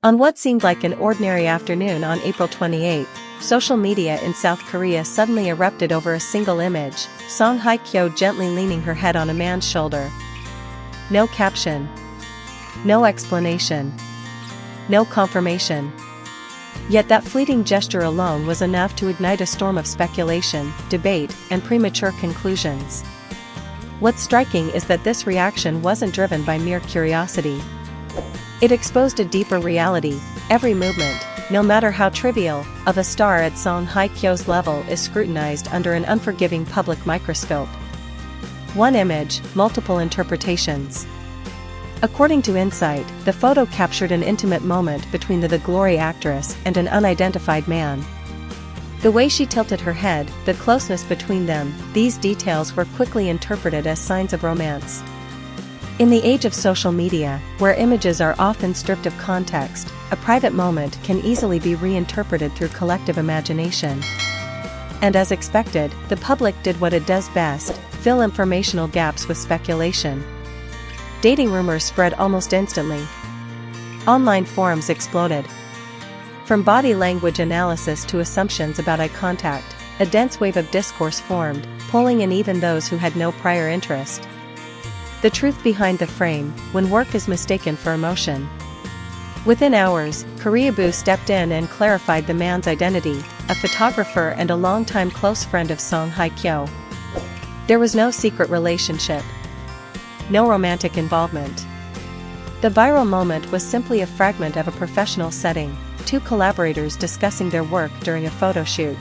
On what seemed like an ordinary afternoon on April 28, social media in South Korea suddenly erupted over a single image, Hye Kyo gently leaning her head on a man's shoulder. No caption. No explanation. No confirmation. Yet that fleeting gesture alone was enough to ignite a storm of speculation, debate, and premature conclusions. What's striking is that this reaction wasn't driven by mere curiosity. It exposed a deeper reality. Every movement, no matter how trivial, of a star at Hye Kyo's level is scrutinized under an unforgiving public microscope. One image, multiple interpretations. According to Insight, the photo captured an intimate moment between the glory actress and an unidentified man. The way she tilted her head, the closeness between them, these details were quickly interpreted as signs of romance. In the age of social media, where images are often stripped of context, a private moment can easily be reinterpreted through collective imagination. And as expected, the public did what it does best: fill informational gaps with speculation. Dating rumors spread almost instantly. Online forums exploded. From body language analysis to assumptions about eye contact, a dense wave of discourse formed, pulling in even those who had no prior interest. The truth behind the frame, when work is mistaken for emotion. Within hours, Koreaboo stepped in and clarified the man's identity, a photographer and a longtime close friend of Hye Kyo. There was no secret relationship. No romantic involvement. The viral moment was simply a fragment of a professional setting, two collaborators discussing their work during a photo shoot.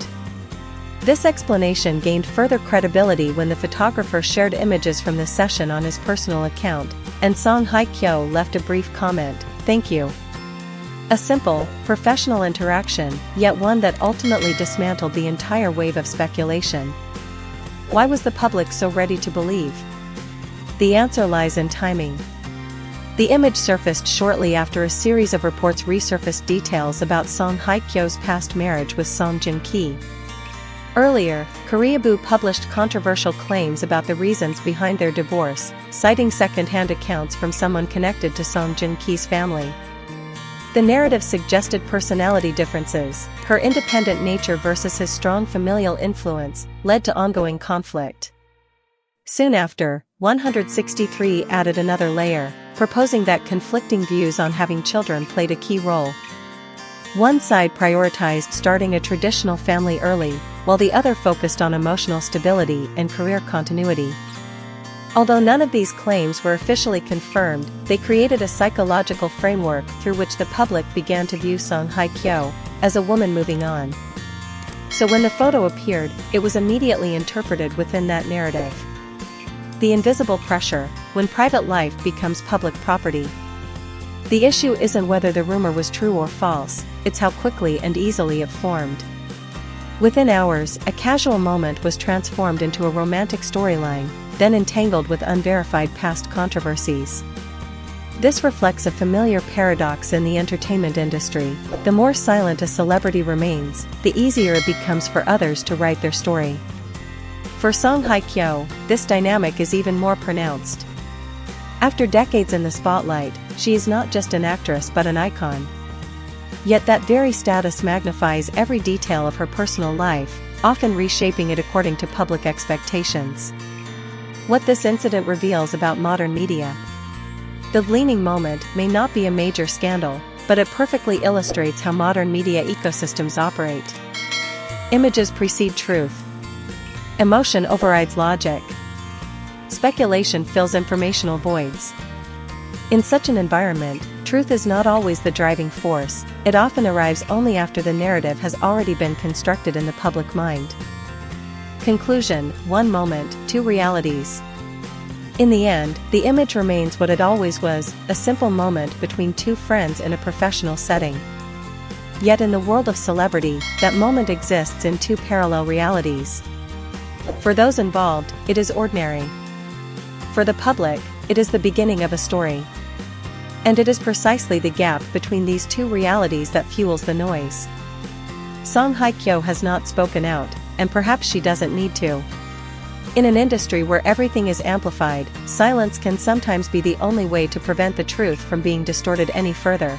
This explanation gained further credibility when the photographer shared images from the session on his personal account, and Hye Kyo left a brief comment, "Thank you." A simple, professional interaction, yet one that ultimately dismantled the entire wave of speculation. Why was the public so ready to believe? The answer lies in timing. The image surfaced shortly after a series of reports resurfaced details about Hye Kyo's past marriage with Song Joong Ki. Earlier, Koreaboo published controversial claims about the reasons behind their divorce, citing second-hand accounts from someone connected to Song Joong Ki's family. The narrative suggested personality differences, her independent nature versus his strong familial influence, led to ongoing conflict. Soon after, 163 added another layer, proposing that conflicting views on having children played a key role. One side prioritized starting a traditional family early, while the other focused on emotional stability and career continuity. Although none of these claims were officially confirmed, they created a psychological framework through which the public began to view Hye Kyo as a woman moving on. So when the photo appeared, it was immediately interpreted within that narrative. The invisible pressure, when private life becomes public property. The issue isn't whether the rumor was true or false, it's how quickly and easily it formed. Within hours, a casual moment was transformed into a romantic storyline, then entangled with unverified past controversies. This reflects a familiar paradox in the entertainment industry: the more silent a celebrity remains, the easier it becomes for others to write their story. For Hye Kyo, this dynamic is even more pronounced. After decades in the spotlight, she is not just an actress but an icon. Yet that very status magnifies every detail of her personal life, often reshaping it according to public expectations. What this incident reveals about modern media. The leaning moment may not be a major scandal, but it perfectly illustrates how modern media ecosystems operate. Images precede truth. Emotion overrides logic. Speculation fills informational voids. In such an environment, truth is not always the driving force, it often arrives only after the narrative has already been constructed in the public mind. Conclusion: one moment, two realities. In the end, the image remains what it always was, a simple moment between two friends in a professional setting. Yet in the world of celebrity, that moment exists in two parallel realities. For those involved, it is ordinary. For the public, it is the beginning of a story. And it is precisely the gap between these two realities that fuels the noise. Hye Kyo has not spoken out, and perhaps she doesn't need to. In an industry where everything is amplified, silence can sometimes be the only way to prevent the truth from being distorted any further.